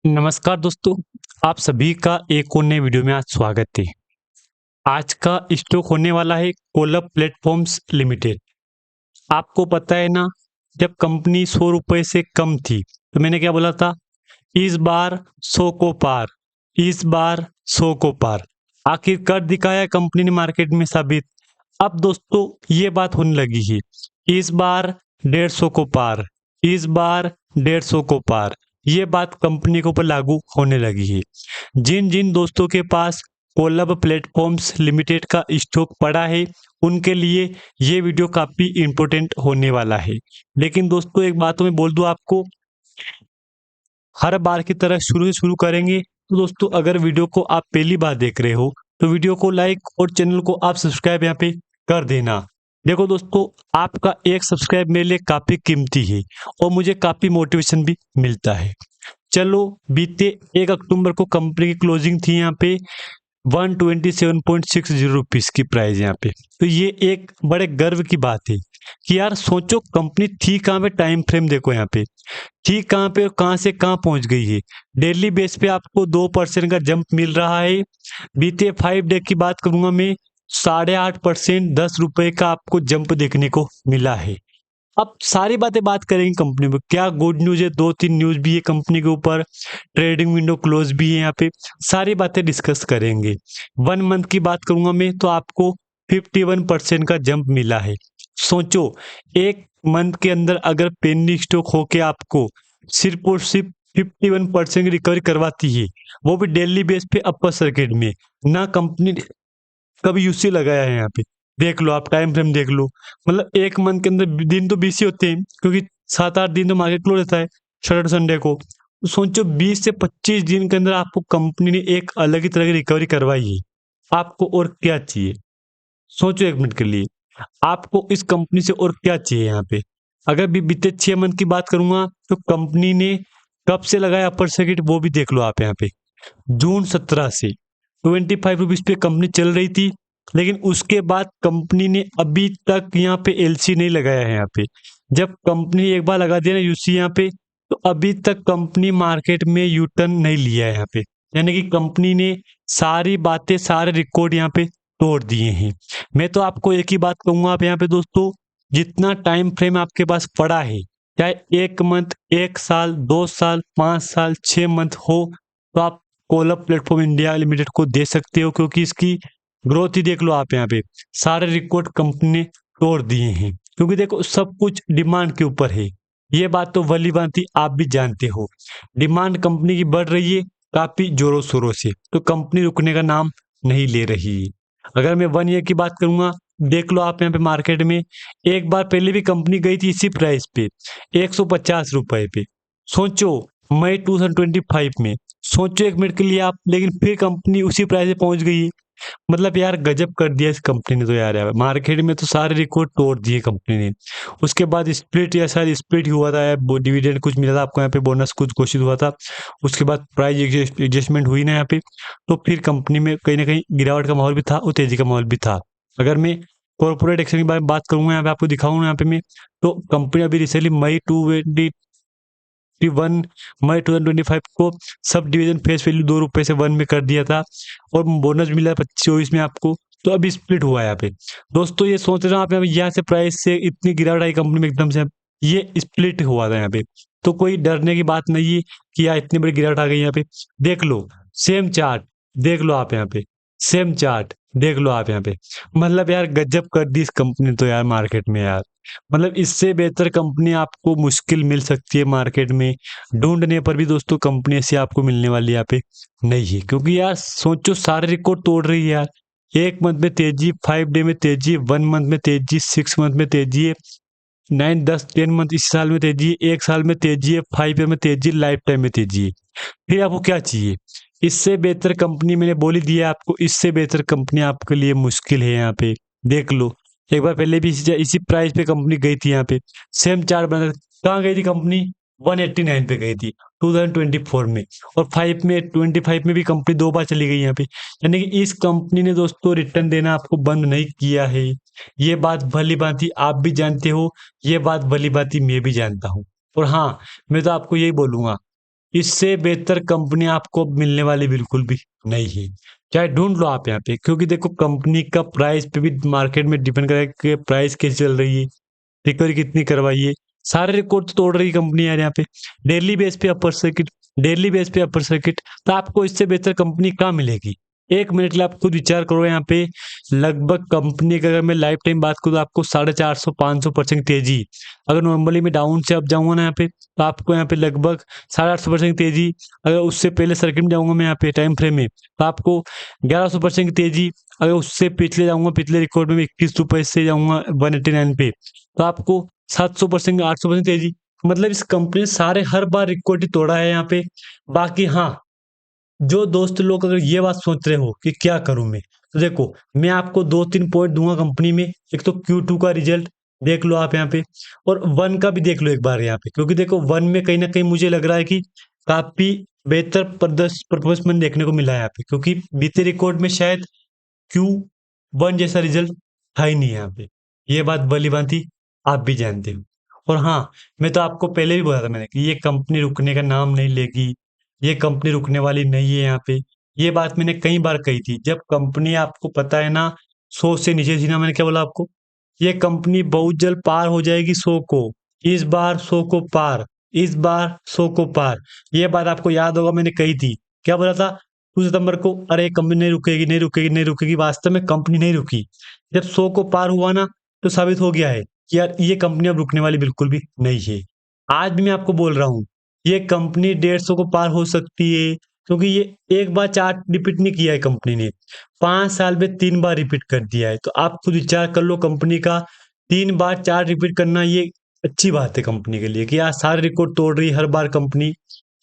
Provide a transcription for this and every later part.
नमस्कार दोस्तों, आप सभी का एक और नए वीडियो में आज स्वागत है। आज का स्टॉक होने वाला है कोलब प्लेटफॉर्म्स लिमिटेड। आपको पता है ना, जब कंपनी 100 रुपए से कम थी तो मैंने क्या बोला था, इस बार 100 को पार, इस बार 100 को पार। आखिर कर दिखाया कंपनी ने मार्केट में साबित। अब दोस्तों ये बात होने लगी है, इस बार 150 को पार, इस बार 150 को पार। ये बात कंपनी के ऊपर लागू होने लगी है। जिन जिन दोस्तों के पास कोलब प्लेटफॉर्म्स लिमिटेड का स्टॉक पड़ा है, उनके लिए ये वीडियो काफ़ी इम्पोर्टेंट होने वाला है। लेकिन दोस्तों एक बात तो मैं बोल दूं आपको, हर बार की तरह शुरू से शुरू करेंगे। तो दोस्तों अगर वीडियो को आप पहली बार देख रहे हो तो वीडियो को लाइक और चैनल को आप सब्सक्राइब यहाँ पे कर देना। देखो दोस्तों, आपका एक सब्सक्राइब मेरे लिए काफ़ी कीमती है और मुझे काफ़ी मोटिवेशन भी मिलता है। चलो, बीते 1 अक्टूबर को कंपनी की क्लोजिंग थी यहाँ पे 127.60 रुपीस की प्राइस यहाँ पे। तो ये एक बड़े गर्व की बात है कि यार सोचो कंपनी थी कहाँ पे, टाइम फ्रेम देखो यहाँ पे थी कहाँ पे और कहाँ से कहाँ पहुंच गई है। डेली बेस पे आपको 2% का जंप मिल रहा है। बीते 5 डे की बात करूंगा मैं, 8.5% 10 रुपए का आपको जंप देखने को मिला है। अब सारी बातें बात करेंगे कंपनी में, क्या गुड न्यूज है, 2-3 न्यूज भी है कंपनी के ऊपर, ट्रेडिंग विंडो क्लोज भी है यहाँ पे। सारी बातें डिस्कस करेंगे। 1 मंथ की बात करूंगा मैं तो आपको 51% का जंप मिला है। सोचो, 1 मंथ के अंदर अगर पेनी स्टॉक होके आपको सिर्फ और सिर्फ 51% की रिकवरी करवाती है, वो भी डेली बेस पे अपर सर्किट में, ना कंपनी ने कभी यूसी लगाया है यहाँ पे। देख लो, आप टाइम फ्रेम देख लो, मतलब 1 मंथ के अंदर दिन तो 20 ही होते हैं, क्योंकि 7-8 दिन तो मार्केट क्लोज रहता है सैटरडे संडे को। तो सोचो 20 से 25 दिन के अंदर आपको कंपनी ने एक अलग ही तरह की रिकवरी करवाई है। आपको और क्या चाहिए? सोचो 1 मिनट के लिए, आपको इस कंपनी से और क्या चाहिए यहाँ पे? अगर भी बीते 6 मंथ की बात करूंगा तो कंपनी ने कब से लगाया अपर सर्किट, वो भी देख लो आप यहाँ पे। जून 17 से 25 रुपीज पे कंपनी चल रही थी, लेकिन उसके बाद कंपनी ने अभी तक यहाँ पे एलसी नहीं लगाया है यहाँ पे। जब कंपनी एक बार लगा दिया ना यूसी यहाँ पे, तो अभी तक कंपनी मार्केट में यू टर्न नहीं लिया है यहाँ पे। यानी कि कंपनी ने सारी बातें, सारे रिकॉर्ड यहाँ पे तोड़ दिए हैं। मैं तो आपको एक ही बात कहूंगा, आप यहाँ पे दोस्तों, जितना टाइम फ्रेम आपके पास पड़ा है, चाहे 1 मंथ, 1 साल, 2 साल, 5 साल, 6 मंथ हो, तो आप कोलब प्लेटफॉर्म इंडिया लिमिटेड को दे सकते हो, क्योंकि इसकी ग्रोथ ही देख लो आप यहाँ पे। सारे रिकॉर्ड कंपनी ने तोड़ दिए हैं, क्योंकि देखो सब कुछ डिमांड के ऊपर है। ये बात तो भली भांति आप भी जानते हो। डिमांड कंपनी की बढ़ रही है काफी जोरों शोरों से, तो कंपनी रुकने का नाम नहीं ले रही है। अगर मैं 1 ईयर की बात करूंगा, देख लो आप यहाँ पे मार्केट में एक बार पहले भी कंपनी गई थी इसी प्राइस पे, 150 रुपए पे। सोचो, मई 2025 में, सोचो 1 मिनट के लिए आप, लेकिन फिर कंपनी उसी प्राइस पे पहुंच गई है। मतलब यार गजब कर दिया इस कंपनी ने तो यार मार्केट में तो सारे रिकॉर्ड तोड़ दिए कंपनी ने। उसके बाद स्प्लिट, या शायद स्प्लिट ही हुआ था, या डिविडेंड कुछ मिला था आपको यहाँ पे, बोनस कुछ घोषित हुआ था। उसके बाद प्राइस एडजस्टमेंट हुई ना यहाँ पे, तो फिर कंपनी में कहीं ना कहीं गिरावट का माहौल भी था और तेजी का माहौल भी था। अगर मैं कॉर्पोरेट एक्शन के बारे में बात करूंगा यहाँ पे, आपको दिखाऊंगा यहाँ पे मैं, तो कंपनी अभी रिसेंटली मई 2025 को सब डिवीजन फेस वैल्यू 2 रुपए से 1 में कर दिया था, और बोनस मिला 25-24 में आपको। तो अभी स्प्लिट हुआ है यहाँ पे। दोस्तों ये सोच रहे हो आप, यहाँ से प्राइस से इतनी गिरावट आई कंपनी में एकदम से, ये स्प्लिट हुआ था यहाँ पे। तो कोई डरने की बात नहीं है कि यार इतनी बड़ी गिरावट आ गई यहाँ पे। देख लो सेम चार्ट, देख लो आप यहाँ पे, सेम चार्ट देख लो आप यहाँ पे। मतलब यार गजब कर दी इस कंपनी ने तो यार मार्केट में यार। मतलब इससे बेहतर कंपनी आपको मुश्किल मिल सकती है मार्केट में। ढूंढने पर भी दोस्तों कंपनी ऐसी आपको मिलने वाली यहाँ पे नहीं है, क्योंकि यार सोचो सारे रिकॉर्ड तोड़ रही है यार। 1 मंथ में तेजी, 5 डे में तेजी, 1 मंथ में तेजी, 6 मंथ में तेजी है, 9, 10, 10 मंथ इस साल में तेजी है, 1 साल में तेजी है, 5 ईयर में तेजी, लाइफ टाइम में तेजी है। फिर आपको क्या चाहिए? इससे बेहतर कंपनी मैंने बोल ही दिया आपको, इससे बेहतर कंपनी आपके लिए मुश्किल है यहाँ पे। देख लो, एक बार पहले भी इसी प्राइस पे कंपनी गई थी यहाँ पे, सेम चार्ट बना। कहाँ गई थी कंपनी? 189 पे गई थी 2024 में, और 25 में भी कंपनी 2 बार चली गई यहाँ पे। यानी कि इस कंपनी ने दोस्तों रिटर्न देना आपको बंद नहीं किया है। ये बात भली भांति आप भी जानते हो, ये बात भली भांति मैं भी जानता हूँ। और हाँ, मैं तो आपको यही बोलूंगा, इससे बेहतर कंपनी आपको मिलने वाली बिल्कुल भी नहीं है। चाहे ढूंढ लो आप यहाँ पे, क्योंकि देखो कंपनी का प्राइस पे भी मार्केट में डिपेंड करेगा कि प्राइस कैसे चल रही है, रिकवरी कितनी करवाई है। सारे रिकॉर्ड तो तोड़ रही कंपनी यार यहाँ पे। डेली बेस पे अपर सर्किट, डेली बेस पे अपर सर्किट, तो आपको इससे बेहतर कंपनी कहाँ मिलेगी? 1 मिनट के लिए आप खुद विचार करो यहाँ पे। लगभग कंपनी का अगर मैं लाइफ टाइम बात करूँ तो आपको 450-500% तेजी, अगर नॉर्मली मैं डाउन से अप जाऊंगा ना यहाँ पे, तो आपको यहाँ पे लगभग 850% तेजी। अगर उससे पहले सर्किट में जाऊंगा मैं यहाँ पे टाइम फ्रेम में, तो आपको 1100% की तेजी। अगर उससे पिछले जाऊंगा, पिछले रिकॉर्ड में 21 रुपए से जाऊंगा 189 पे, तो आपको 700%, 800% तेजी। मतलब इस कंपनी ने सारे हर बार रिकॉर्ड ही तोड़ा है यहाँ पे। बाकी हाँ, जो दोस्त लोग अगर ये बात सोच रहे हो कि क्या करूं मैं, तो देखो मैं आपको 2-3 पॉइंट दूंगा कंपनी में। एक तो Q2 का रिजल्ट देख लो आप यहाँ पे, और वन का भी देख लो एक बार यहाँ पे, क्योंकि देखो वन में कहीं ना कहीं मुझे लग रहा है कि काफी बेहतर परफॉर्मेंस देखने को मिला है यहाँ पे, क्योंकि बीते रिकॉर्ड में शायद Q1 जैसा रिजल्ट था ही नहीं यहाँ पे। ये बात भली भांति आप भी जानते हो। और हाँ, मैं तो आपको पहले भी बोला था मैंने कि ये कंपनी रुकने का नाम नहीं लेगी, ये कंपनी रुकने वाली नहीं है यहाँ पे। ये बात मैंने कई बार कही थी। जब कंपनी आपको पता है ना 100 से नीचे थी ना, मैंने क्या बोला आपको? ये कंपनी बहुत जल्द पार हो जाएगी 100 को। इस बार 100 को पार, इस बार 100 को पार। ये बात आपको याद होगा मैंने कही थी। क्या बोला था 2 सितंबर को? अरे कंपनी नहीं रुकेगी, नहीं रुकेगी, नहीं रुकेगी। वास्तव में कंपनी नहीं रुकी। जब 100 को पार हुआ ना, तो साबित हो गया है कि यार ये कंपनी अब रुकने वाली बिल्कुल भी नहीं है। आज भी मैं आपको बोल रहा हूँ, ये कंपनी 150 को पार हो सकती है, क्योंकि ये एक बार चार्ट रिपीट नहीं किया है कंपनी ने, 5 साल में 3 बार रिपीट कर दिया है। तो आप खुद विचार कर लो, कंपनी का 3 बार चार्ट रिपीट करना ये अच्छी बात है कंपनी के लिए कि यार सारे रिकॉर्ड तोड़ रही है हर बार कंपनी।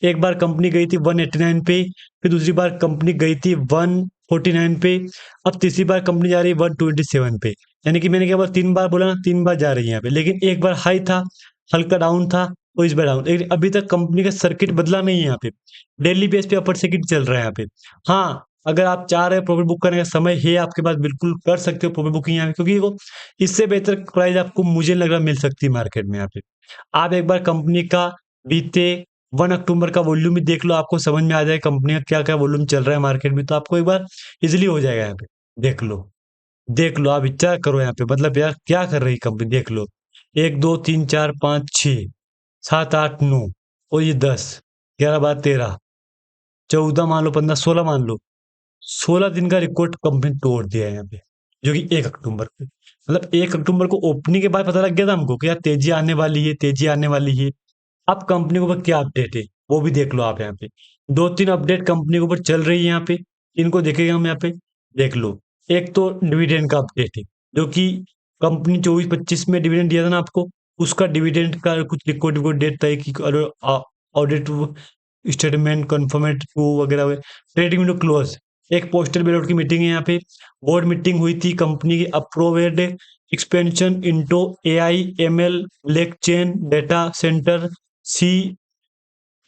एक बार कंपनी गई थी 189 पे, फिर दूसरी बार कंपनी गई थी 149 पे, अब तीसरी बार कंपनी जा रही है 127 पे। यानी कि मैंने क्या बोला, 3 बार बोला ना, 3 बार जा रही है यहाँ पे। लेकिन एक बार हाई था, हल्का डाउन था, और इस बार डाउन। लेकिन अभी तक कंपनी का सर्किट बदला नहीं है यहाँ पे। डेली बेस पे अपर सर्किट चल रहा है यहाँ पे। हाँ, अगर आप चाह रहे हो प्रॉफिट बुक करने का समय है आपके पास, बिल्कुल कर सकते हो प्रॉफिट बुकिंग यहाँ पे, क्योंकि वो इससे बेहतर प्राइस आपको मुझे लग रहा मिल सकती है मार्केट में यहाँ पे। आप एक बार कंपनी का बीते 1 अक्टूबर का वॉल्यूम भी देख लो, आपको समझ में आ जाए कंपनी का क्या क्या वॉल्यूम चल रहा है मार्केट में, तो आपको एक बार इजिली हो जाएगा यहाँ पे। देख लो, देख लो, आप विचार करो यहाँ पे, मतलब यार क्या कर रही कंपनी, देख लो। 1 2 3 4 5 6 7 8 9, और ये 10, 11 12 13 14, मान लो 15 16 मान लो, 16 दिन का रिकॉर्ड कंपनी तोड़ दिया है यहाँ पे, जो कि 1 अक्टूबर को। मतलब 1 अक्टूबर को ओपनिंग के बाद पता लग गया था हमको कि यार तेजी आने वाली है, तेजी आने वाली है। अब कंपनी के ऊपर क्या अपडेट है वो भी देख लो आप यहाँ पे। 2-3 अपडेट कंपनी के ऊपर चल रही है यहाँ पे, इनको देखेंगे हम यहाँ पे। देख लो, एक तो डिविडेंड का अपडेट है, जो कि कंपनी 24-25 में डिविडेंड दिया था ना आपको, उसका डिविडेंड का कुछ रिकॉर्ड रिकॉर्ड डेट तय की, ऑडिट स्टेटमेंट कन्फर्मेट वगैरह वगैरह। ट्रेडिंग विंडो क्लोज, एक पोस्टल बैलेट की मीटिंग है यहाँ पे। बोर्ड मीटिंग हुई थी, कंपनी की approved expansion into AI ML blockchain data centre C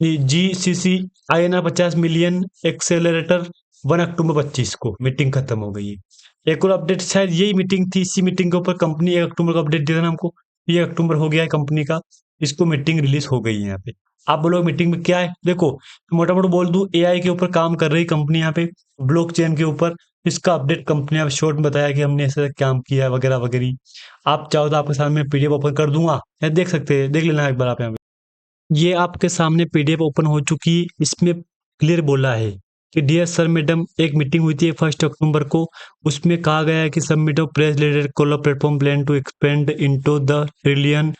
GCC INR 50 million accelerator. 1 October 25 को मीटिंग खत्म हो गई है। एक और अपडेट शायद यही मीटिंग थी, इसी मीटिंग के ऊपर कंपनी 1 अक्टूबर को अपडेट दिया था ना हमको। 1 अक्टूबर हो गया है कंपनी का, इसको मीटिंग रिलीज हो गई है यहाँ पे। आप बोलो मीटिंग में क्या है, देखो मोटा मोटा बोल दूं, एआई के ऊपर काम कर रही कंपनी यहाँ पे, ब्लॉक चेन के ऊपर। इसका अपडेट कंपनी ने शॉर्ट में बताया कि हमने ऐसा काम किया है वगैरह वगैरह। आप चाहो तो आपके सामने पीडीएफ ओपन कर दूंगा, या देख सकते हैं, देख लेना एक बार आप यहाँ पे। ये आपके सामने पीडीएफ ओपन हो चुकी है। इसमें क्लियर बोला है कि डियर सर मैडम, एक मीटिंग हुई थी 1 अक्टूबर को। उसमें कहा गया है कि submit of press related collar platform plan to expand into the $1 trillion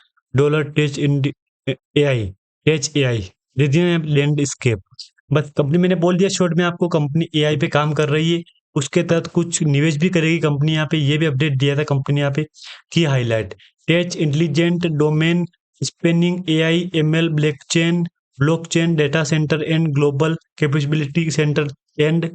tech in AI, tech AI region landscape. बस कंपनी, मैंने बोल दिया शॉर्ट में आपको, कंपनी एआई पे काम कर रही है। उसके तहत कुछ निवेश भी करेगी कंपनी यहाँ पे, ये भी अपडेट दिया था कंपनी यहाँ पे। की highlight, tech intelligent domain spanning AI ML blockchain data centre and global capability centre and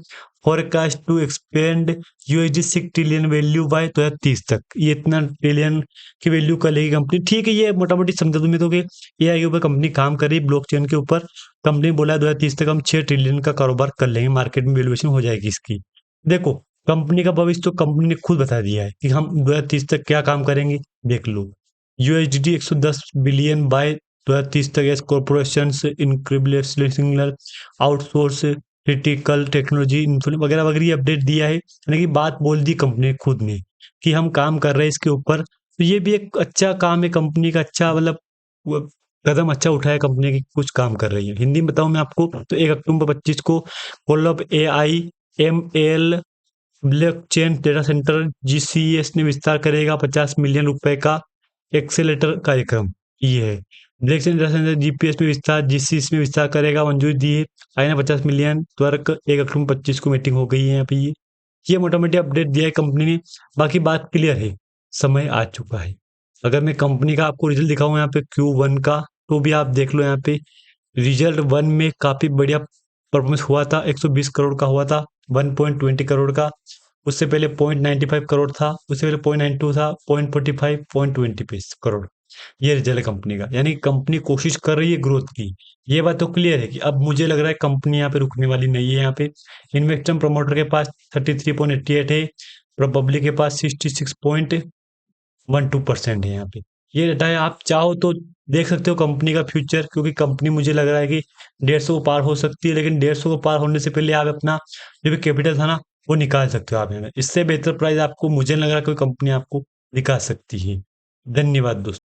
forecast to expand $6 trillion value by 2030 तक। ये इतना ट्रिलियन की वैल्यू कर लेगी कंपनी। ठीक है, ये मोटा मोटी समझा तुम्हें तो कि एआई के ऊपर कंपनी काम कर रही है, ब्लॉकचेन के ऊपर। कंपनी बोला है 2030 तक हम 6 ट्रिलियन का कारोबार कर लेंगे, मार्केट में वैल्यूएशन हो जाएगी इसकी। देखो, कंपनी का भविष्य तो कंपनी ने खुद बता दिया है कि हम 2030 तक क्या काम करेंगे, देख लो। USD 110 बिलियन बाय 2030 तक S corporation incredible outsource critical technology वगैरह वगैरह ये अपडेट दिया है, यानी कि बात बोल दी कंपनी ने खुद ने कि हम काम कर रहे हैं इसके ऊपर। तो ये भी एक अच्छा काम है कंपनी का, अच्छा मतलब वो कदम अच्छा उठाया कंपनी की, कुछ काम कर रही है। हिंदी में बताऊं मैं आपको तो 1 अक्टूबर 25 को कोलब AI ML blockchain data centre GCS ने विस्तार करेगा 50 मिलियन रुपए का एक्सेलेटर कार्यक्रम। ये है ब्लॉकचेन डेटा सेंटर जीपीएस में विस्तार, जीसीएस में विस्तार करेगा, मंजूरी दी है। आई ना 50 मिलियन त्वरक 1 अक्टूबर 25 को मीटिंग हो गई है यहाँ पे। ये मोटा मोटी अपडेट दिया है कंपनी ने। बाकी बात क्लियर है, समय आ चुका है। अगर मैं कंपनी का आपको रिजल्ट दिखाऊं यहाँ पे Q1 का, तो भी आप देख लो यहाँ पे रिजल्ट 1 में काफी बढ़िया परफॉर्मेंस हुआ था, 120 करोड़ का हुआ था, 1.20 करोड़ का। उससे पहले 0.95 करोड़ था, उससे पहले 0.92 था, 0.45, 0.20 करोड़। ये रिजल्ट है कंपनी का, यानी कंपनी कोशिश कर रही है ग्रोथ की। ये बात तो क्लियर है कि अब मुझे लग रहा है कंपनी यहाँ पे रुकने वाली नहीं है। यहाँ पे इन्वेस्टर प्रमोटर के पास 33.88 है, पब्लिक के पास 66.12% है यहाँ पे। ये डाटा है, आप चाहो तो देख सकते हो कंपनी का फ्यूचर, क्योंकि कंपनी मुझे लग रहा है कि 150 को पार हो सकती है, लेकिन 150 को पार होने से पहले आप अपना जो भी कैपिटल था ना वो निकाल सकते हो आप यहाँ। इससे बेहतर प्राइस आपको मुझे नहीं लग रहा कोई कंपनी आपको दिखा सकती है। धन्यवाद दोस्तों।